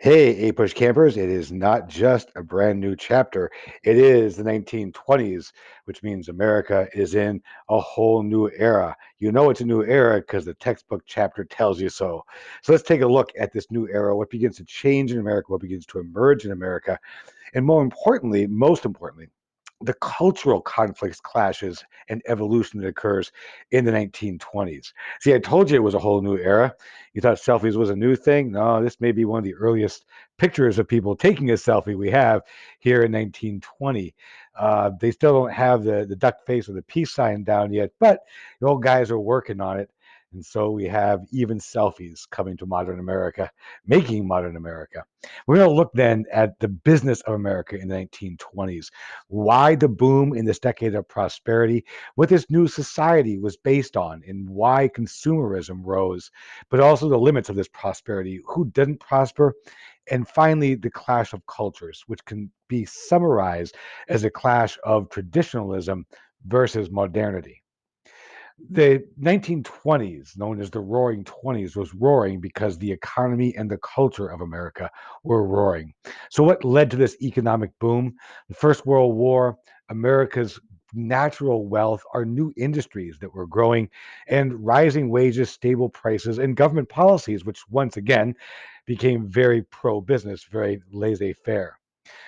Hey, A-Push campers, it is not just a brand new chapter. It is the 1920s, which means America is in a whole new era. You know it's a new era because the textbook chapter tells you so. So let's take a look at this new era, what begins to change in America, what begins to emerge in America, and more importantly, most importantly, the cultural conflicts, clashes, and evolution that occurs in the 1920s. See, I told you it was a whole new era. You thought selfies was a new thing? No, this may be one of the earliest pictures of people taking a selfie we have here in 1920. They still don't have the duck face or the peace sign down yet, but the old guys are working on it. And so we have even selfies coming to modern America, making modern America. We're going to look then at the business of America in the 1920s, why the boom in this decade of prosperity, what this new society was based on, and why consumerism rose, but also the limits of this prosperity, who didn't prosper, and finally, the clash of cultures, which can be summarized as a clash of traditionalism versus modernity. The 1920s, known as the Roaring Twenties, was roaring because the economy and the culture of America were roaring. So, what led to this economic boom? The First World War, America's natural wealth, our new industries that were growing, and rising wages, stable prices, and government policies, which once again became very pro business, very laissez faire.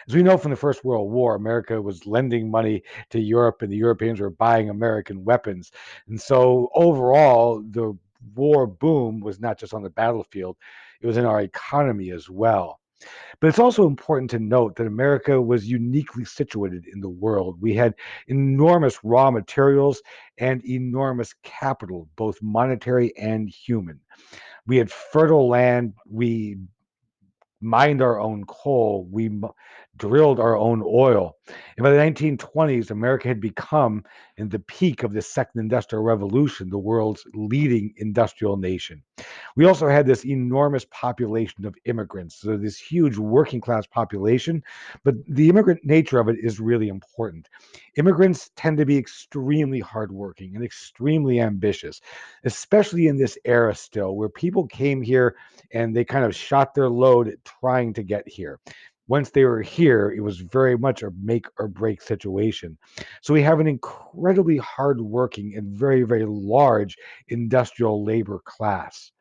As we know from the First World War, America was lending money to Europe and the Europeans were buying American weapons. And so overall, the war boom was not just on the battlefield, it was in our economy as well. But it's also important to note that America was uniquely situated in the world. We had enormous raw materials and enormous capital, both monetary and human. We had fertile land. We mined our own coal, drilled our own oil. And by the 1920s, America had become, in the peak of the second industrial revolution, the world's leading industrial nation. We also had this enormous population of immigrants, so this huge working class population, but the immigrant nature of it is really important. Immigrants tend to be extremely hardworking and extremely ambitious, especially in this era still, where people came here and they kind of shot their load trying to get here. Once they were here, it was very much a make or break situation. So we have an incredibly hardworking and very, very large industrial labor class.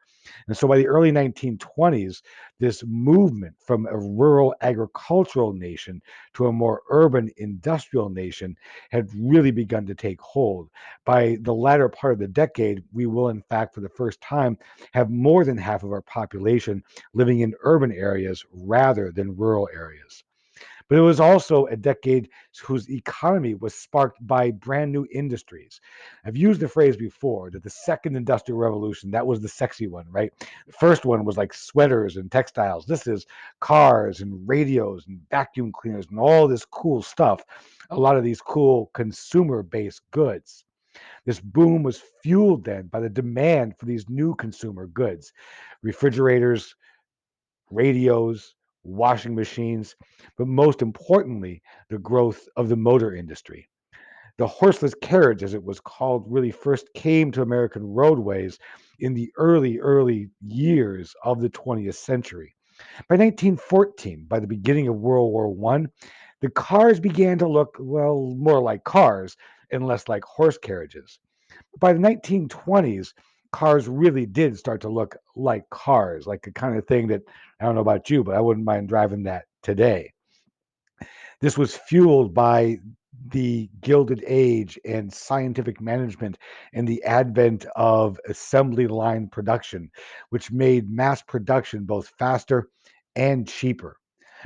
And so by the early 1920s, this movement from a rural agricultural nation to a more urban industrial nation had really begun to take hold. By the latter part of the decade, we will, in fact, for the first time, have more than half of our population living in urban areas rather than rural areas. But it was also a decade whose economy was sparked by brand new industries. I've used the phrase before that the second industrial revolution, that was the sexy one, right? The first one was like sweaters and textiles. This is cars and radios and vacuum cleaners and all this cool stuff. A lot of these cool consumer based goods. This boom was fueled then by the demand for these new consumer goods, refrigerators, radios, washing machines, but most importantly, the growth of the motor industry. The horseless carriage, as it was called, really first came to American roadways in the early years of the 20th century. By 1914, by the beginning of World War I, the cars began to look, well, more like cars and less like horse carriages. By the 1920s, cars really did start to look like cars, like the kind of thing that I don't know about you, but I wouldn't mind driving that today. This was fueled by the Gilded Age and scientific management and the advent of assembly line production, which made mass production both faster and cheaper.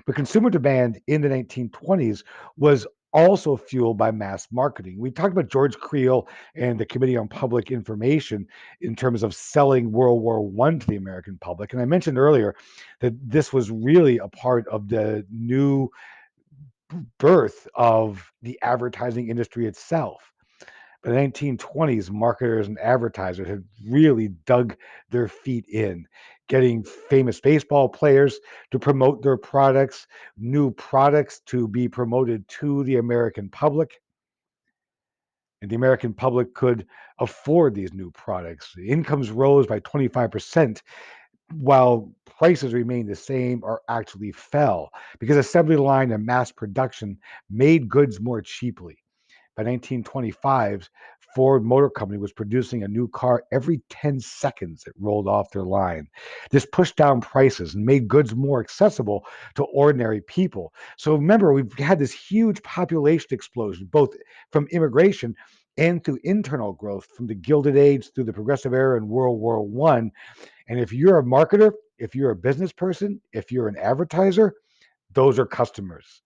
But consumer demand in the 1920s was also fueled by mass marketing. We talked about George Creel and the Committee on Public Information in terms of selling World War I to the American public. And I mentioned earlier that this was really a part of the new birth of the advertising industry itself. By the 1920s, marketers and advertisers had really dug their feet in, getting famous baseball players to promote their products, new products to be promoted to the American public. And the American public could afford these new products. Incomes rose by 25%, while prices remained the same or actually fell because assembly line and mass production made goods more cheaply. By 1925, Ford Motor Company was producing a new car every 10 seconds it rolled off their line. This pushed down prices and made goods more accessible to ordinary people. So remember, we've had this huge population explosion, both from immigration and through internal growth from the Gilded Age through the Progressive Era and World War One. And if you're a marketer, if you're a business person, if you're an advertiser, those are customers.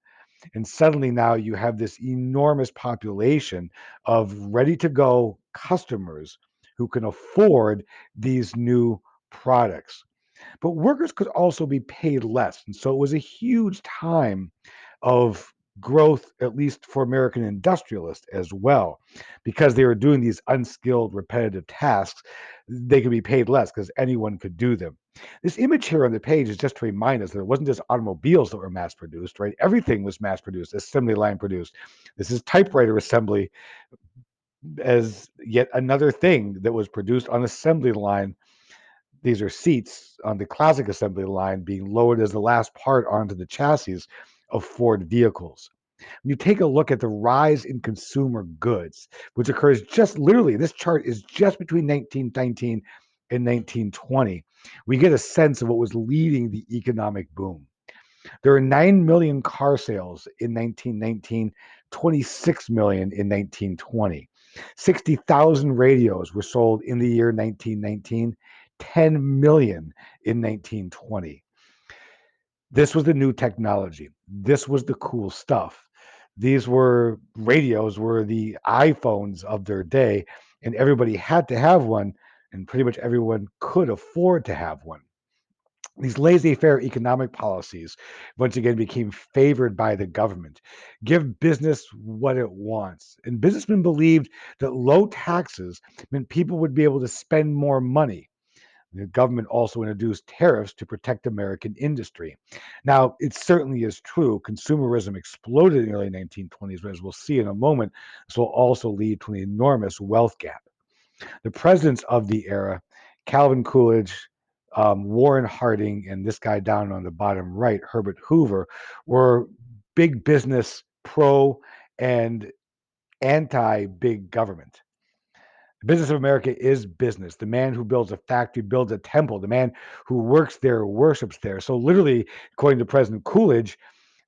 And suddenly now you have this enormous population of ready to go customers who can afford these new products. But workers could also be paid less. And so it was a huge time of growth, at least for American industrialists as well, because they were doing these unskilled, repetitive tasks. They could be paid less because anyone could do them. This image here on the page is just to remind us that it wasn't just automobiles that were mass produced, right? Everything was mass produced, assembly line produced. This is typewriter assembly as yet another thing that was produced on assembly line. These are seats on the classic assembly line being lowered as the last part onto the chassis of Ford vehicles. When you take a look at the rise in consumer goods, which occurs just literally, this chart is just between 1919 and 1920, we get a sense of what was leading the economic boom. There were 9 million car sales in 1919, 26 million in 1920. 60,000 radios were sold in the year 1919, 10 million in 1920. This was the new technology. This was the cool stuff. These were radios, were the iPhones of their day, and everybody had to have one, and pretty much everyone could afford to have one. These laissez-faire economic policies once again became favored by the government. Give business what it wants. And businessmen believed that low taxes meant people would be able to spend more money. The government also introduced tariffs to protect American industry. Now, it certainly is true. Consumerism exploded in the early 1920s, but as we'll see in a moment, this will also lead to an enormous wealth gap. The presidents of the era, Calvin Coolidge, Warren Harding, and this guy down on the bottom right, Herbert Hoover, were big business pro and anti big government. The business of America is business. The man who builds a factory builds a temple. The man who works there worships there. So, literally, according to President Coolidge,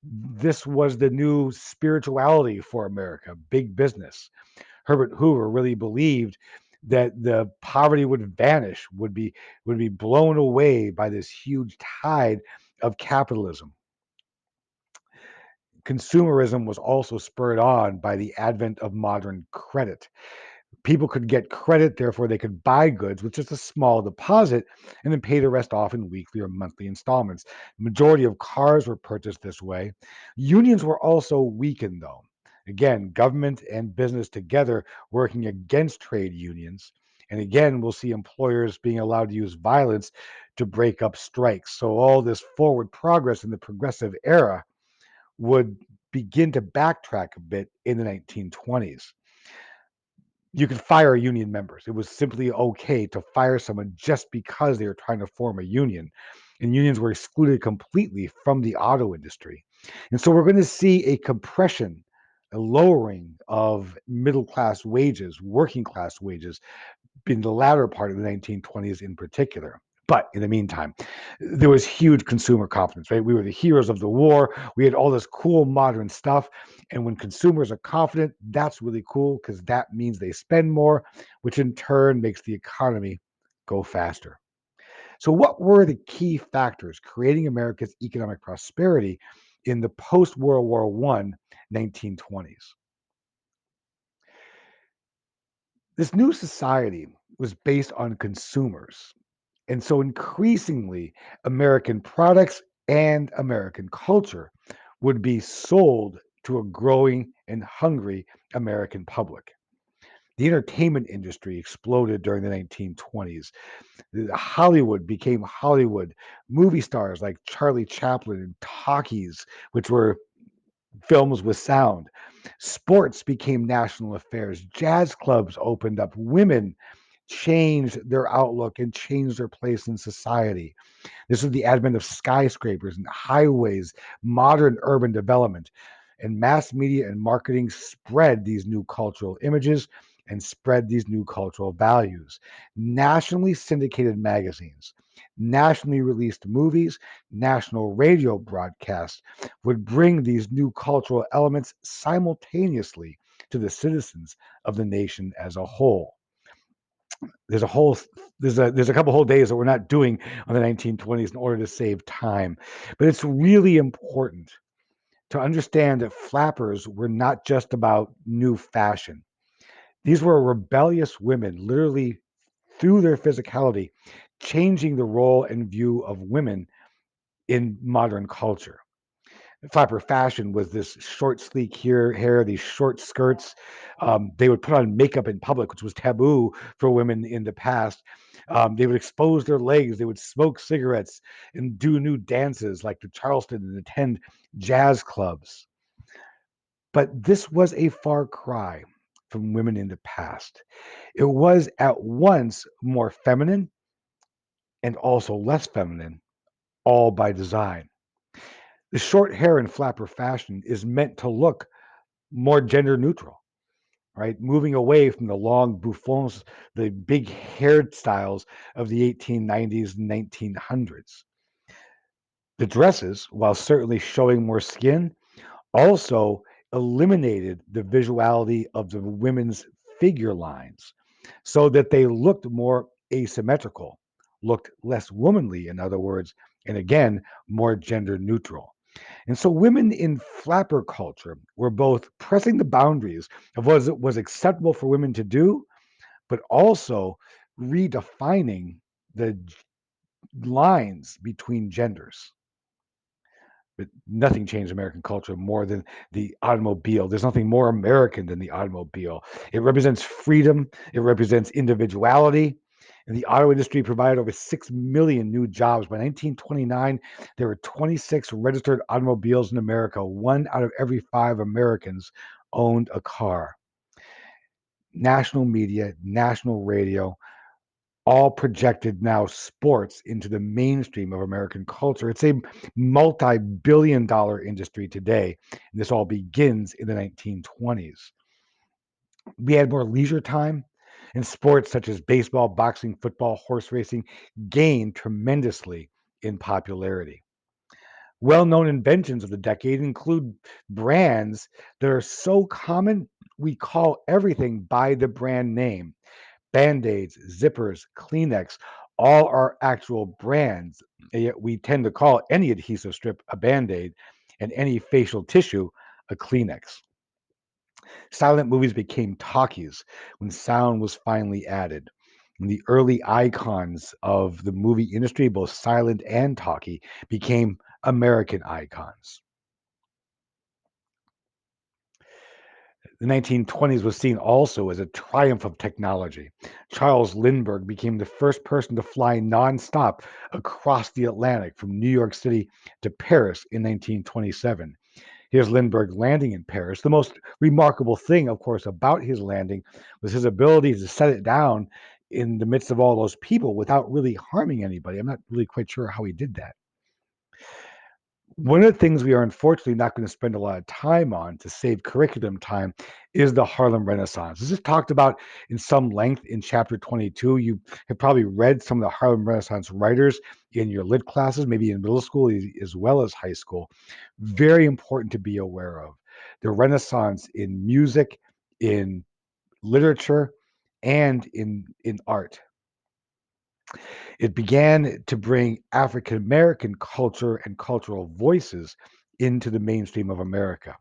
this was the new spirituality for America, big business. Herbert Hoover really believed that the poverty would vanish, would be blown away by this huge tide of capitalism. Consumerism was also spurred on by the advent of modern credit. People could get credit, therefore they could buy goods with just a small deposit and then pay the rest off in weekly or monthly installments. The majority of cars were purchased this way. Unions were also weakened, though. Again, government and business together working against trade unions. And again, we'll see employers being allowed to use violence to break up strikes. So all this forward progress in the progressive era would begin to backtrack a bit in the 1920s. You could fire union members. It was simply okay to fire someone just because they were trying to form a union. And unions were excluded completely from the auto industry. And so we're going to see a compression, a lowering of middle class wages, working class wages, in the latter part of the 1920s in particular. But in the meantime, there was huge consumer confidence, right? We were the heroes of the war. We had all this cool modern stuff. And when consumers are confident, that's really cool because that means they spend more, which in turn makes the economy go faster. So, what were the key factors creating America's economic prosperity in the post World War I 1920s? This new society was based on consumers. And so increasingly, American products and American culture would be sold to a growing and hungry American public. The entertainment industry exploded during the 1920s. Hollywood became Hollywood. Movie stars like Charlie Chaplin and talkies, which were films with sound. Sports became national affairs. Jazz clubs opened up. Women changed their outlook and changed their place in society. This was the advent of skyscrapers and highways, modern urban development, and mass media and marketing spread these new cultural images and spread these new cultural values. Nationally syndicated magazines, nationally released movies, national radio broadcasts would bring these new cultural elements simultaneously to the citizens of the nation as a whole. There's a whole there's a couple whole days that we're not doing on the 1920s in order to save time, but it's really important to understand that flappers were not just about new fashion. These were rebellious women, literally through their physicality, changing the role and view of women in modern culture. Flapper fashion was this short, sleek hair, these short skirts. They would put on makeup in public, which was taboo for women in the past. They would expose their legs. They would smoke cigarettes and do new dances like the Charleston and attend jazz clubs. But this was a far cry from women in the past. It was at once more feminine and also less feminine, all by design. The short hair in flapper fashion is meant to look more gender neutral, right? Moving away from the long bouffants, the big hairstyles of the 1890s and 1900s. The dresses, while certainly showing more skin, also eliminated the visuality of the women's figure lines so that they looked more asymmetrical, looked less womanly, in other words, and again, more gender neutral. And so women in flapper culture were both pressing the boundaries of what was acceptable for women to do, but also redefining the lines between genders. But nothing changed American culture more than the automobile. There's nothing more American than the automobile. It represents freedom, it represents individuality. And the auto industry provided over 6 million new jobs. By 1929, there were 26 registered automobiles in America. One out of every five Americans owned a car. National media, national radio, all projected now sports into the mainstream of American culture. It's a multi-billion-dollar industry today, and this all begins in the 1920s. We had more leisure time, and sports such as baseball, boxing, football, horse racing gained tremendously in popularity. Well-known inventions of the decade include brands that are so common we call everything by the brand name. Band-Aids, zippers, Kleenex, all are actual brands, and yet we tend to call any adhesive strip a Band-Aid and any facial tissue a Kleenex. Silent movies became talkies when sound was finally added. And the early icons of the movie industry, both silent and talkie, became American icons. The 1920s was seen also as a triumph of technology. Charles Lindbergh became the first person to fly nonstop across the Atlantic from New York City to Paris in 1927. Here's Lindbergh landing in Paris. The most remarkable thing, of course, about his landing was his ability to set it down in the midst of all those people without really harming anybody. I'm not really quite sure how he did that. One of the things we are unfortunately not going to spend a lot of time on to save curriculum time is the Harlem Renaissance. This is talked about in some length in chapter 22. You have probably read some of the Harlem Renaissance writers in your lit classes, maybe in middle school as well as high school. Very important to be aware of. The Renaissance in music, in literature, and in art. It began to bring African American culture and cultural voices into the mainstream of America.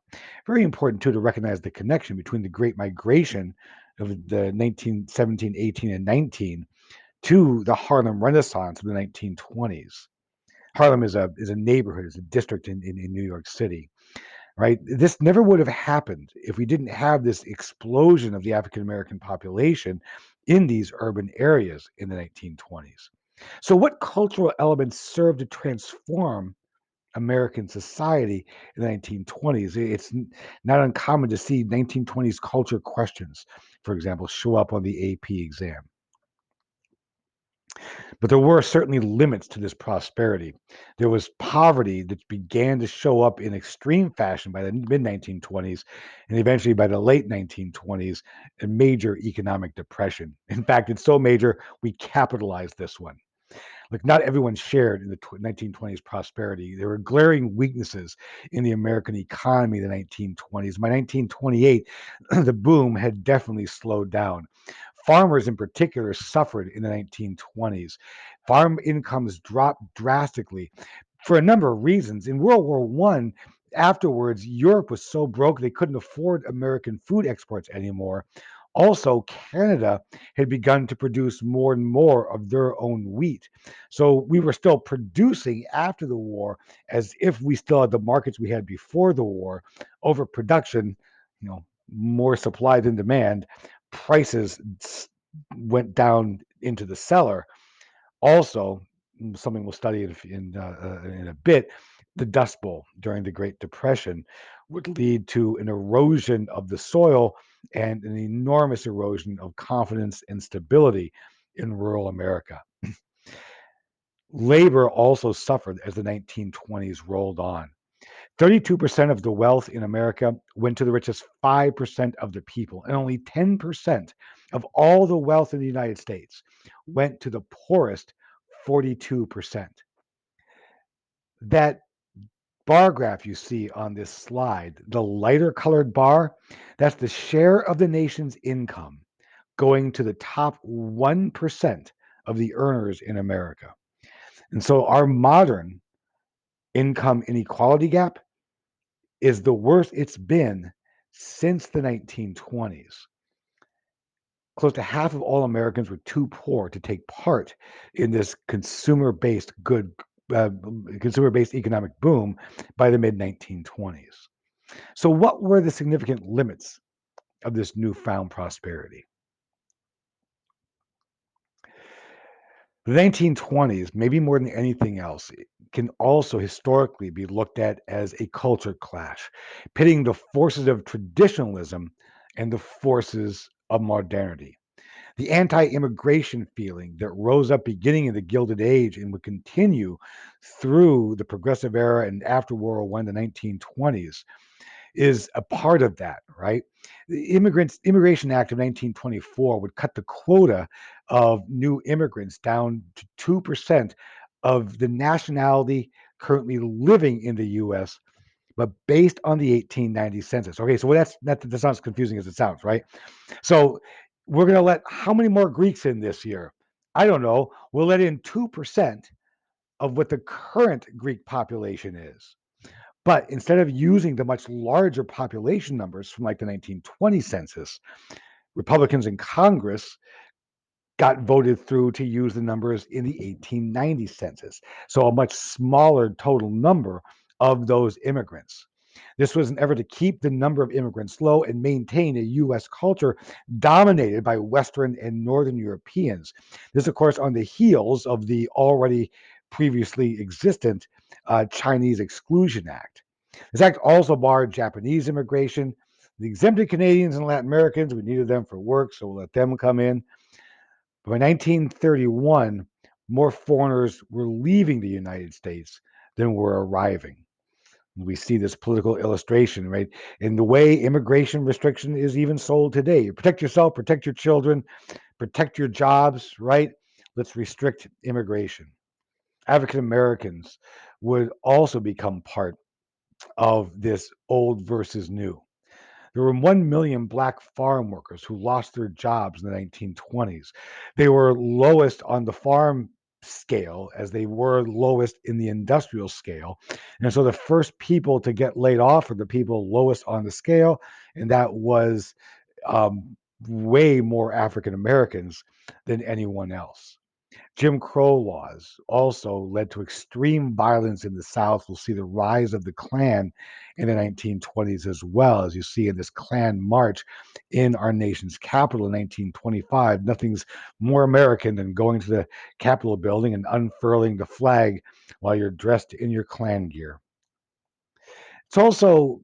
Very important, too, to recognize the connection between the Great Migration of the 1917, 18, and 19 to the Harlem Renaissance of the 1920s. Harlem is a neighborhood, is a district in New York City, right? This never would have happened if we didn't have this explosion of the African American population in these urban areas in the 1920s. So, what cultural elements served to transform American society in the 1920s? Not uncommon to see 1920s culture questions, for example, show up on the AP exam. But there were certainly limits to this prosperity. There was poverty that began to show up in extreme fashion by the mid 1920s and eventually by the late 1920s, a major economic depression. In fact, it's so major, we capitalized this one. Like, not everyone shared in the 1920s prosperity. There were glaring weaknesses in the American economy in the 1920s. By 1928, the boom had definitely slowed down. Farmers in particular suffered in the 1920s. Farm incomes dropped drastically for a number of reasons. In World War One, afterwards, Europe was so broke they couldn't afford American food exports anymore. Also, Canada had begun to produce more and more of their own wheat. So we were still producing after the war as if we still had the markets we had before the war. Overproduction, more supply than demand, prices went down into the cellar. Also, something we'll study in a bit, the Dust Bowl during the Great Depression would lead to an erosion of the soil and an enormous erosion of confidence and stability in rural America. Labor also suffered as the 1920s rolled on. 32% of the wealth in America went to the richest 5% of the people, and only 10% of all the wealth in the United States went to the poorest 42%. That bar graph you see on this slide, the lighter colored bar, that's the share of the nation's income going to the top 1% of the earners in America. And so our modern income inequality gap is the worst it's been since the 1920s. Close to half of all Americans were too poor to take part in this uh, consumer-based economic boom by the mid 1920s. So, what were the significant limits of this newfound prosperity? The 1920s, maybe more than anything else, can also historically be looked at as a culture clash, pitting the forces of traditionalism and the forces of modernity. The anti immigration feeling that rose up beginning in the Gilded Age and would continue through the Progressive Era and after World War I, the 1920s, is a part of that, right? The Immigrants Immigration Act of 1924 would cut the quota of new immigrants down to 2% of the nationality currently living in the US, but based on the 1890 census. Okay, so that's not as confusing as it sounds, right? So we're going to let how many more Greeks in this year? I don't know. We'll let in 2% of what the current Greek population is. But instead of using the much larger population numbers from like the 1920 census, Republicans in Congress got voted through to use the numbers in the 1890 census. So a much smaller total number of those immigrants. This was an effort to keep the number of immigrants low and maintain a U.S. culture dominated by Western and Northern Europeans. This, of course, on the heels of the already previously existent Chinese Exclusion Act. This act also barred Japanese immigration. The exempted Canadians and Latin Americans, we needed them for work, so we'll let them come in. But by 1931, more foreigners were leaving the United States than were arriving. We see this political illustration, right? In the way immigration restriction is even sold today. Protect yourself, protect your children, protect your jobs, right? Let's restrict immigration. African Americans would also become part of this old versus new. There were 1 million black farm workers who lost their jobs in the 1920s. They were lowest on the farm scale as they were lowest in the industrial scale. And so the first people to get laid off were the people lowest on the scale, and that was way more African Americans than anyone else. Jim Crow laws also led to extreme violence in the South. We'll see the rise of the Klan in the 1920s as well, as you see in this Klan march in our nation's capital in 1925. Nothing's more American than going to the Capitol building and unfurling the flag while you're dressed in your Klan gear. It's also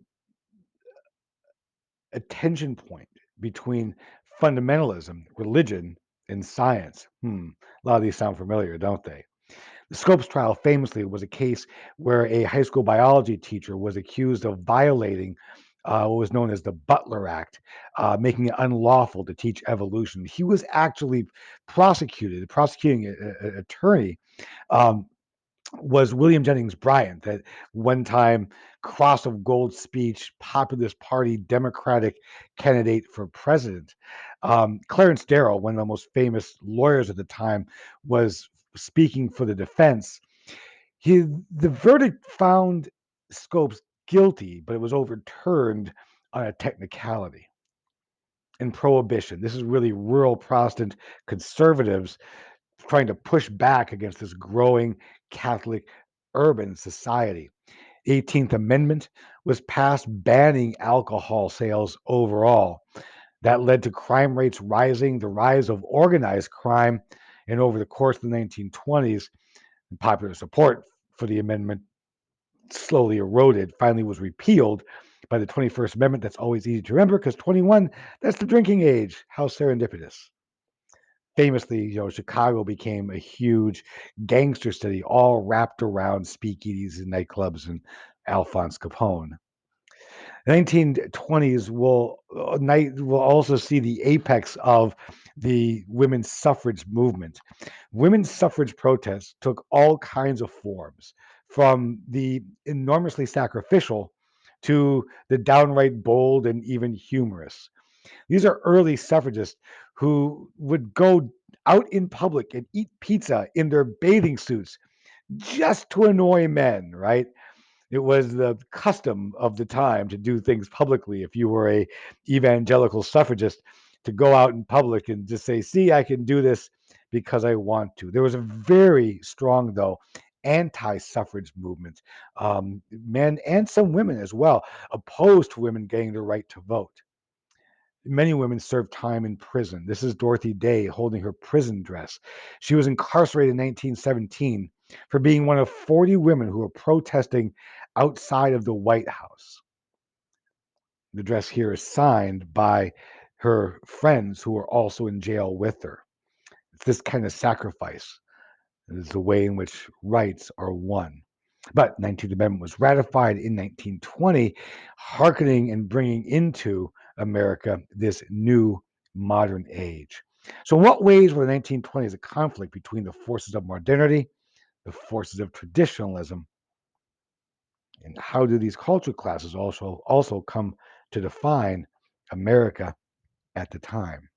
a tension point between fundamentalism, religion, in science. A lot of these sound familiar, don't they? The Scopes trial famously was a case where a high school biology teacher was accused of violating what was known as the Butler Act, making it unlawful to teach evolution. He was actually prosecuted. The prosecuting attorney um, was William Jennings Bryan, that one time cross of gold speech, populist party Democratic candidate for president. Clarence Darrow, one of the most famous lawyers at the time, was speaking for the defense. The verdict found Scopes guilty, but it was overturned on a technicality. In Prohibition, this is really rural Protestant conservatives trying to push back against this growing Catholic urban society. 18th Amendment was passed banning alcohol sales overall. That led to crime rates rising, the rise of organized crime, and over the course of the 1920s, popular support for the amendment slowly eroded, finally was repealed by the 21st Amendment. That's always easy to remember because 21, that's the drinking age. How serendipitous. Famously, Chicago became a huge gangster city, all wrapped around speakeasies and nightclubs and Alphonse Capone. 1920s will also see the apex of the women's suffrage movement. Women's suffrage protests took all kinds of forms, from the enormously sacrificial to the downright bold and even humorous. These are early suffragists who would go out in public and eat pizza in their bathing suits just to annoy men, right? It was the custom of the time to do things publicly. If you were a evangelical suffragist, to go out in public and just say, "See, I can do this because I want to." There was a very strong, though, anti-suffrage movement. Men and some women as well opposed to women getting the right to vote. Many women served time in prison. This is Dorothy Day holding her prison dress. She was incarcerated in 1917 for being one of 40 women who were protesting outside of the White House. The dress here is signed by her friends who were also in jail with her. It's this kind of sacrifice. It is the way in which rights are won. But 19th Amendment was ratified in 1920, hearkening and bringing into America this new modern age. So, in what ways were the 1920s a conflict between the forces of modernity, the forces of traditionalism, and how do these cultural classes also come to define America at the time?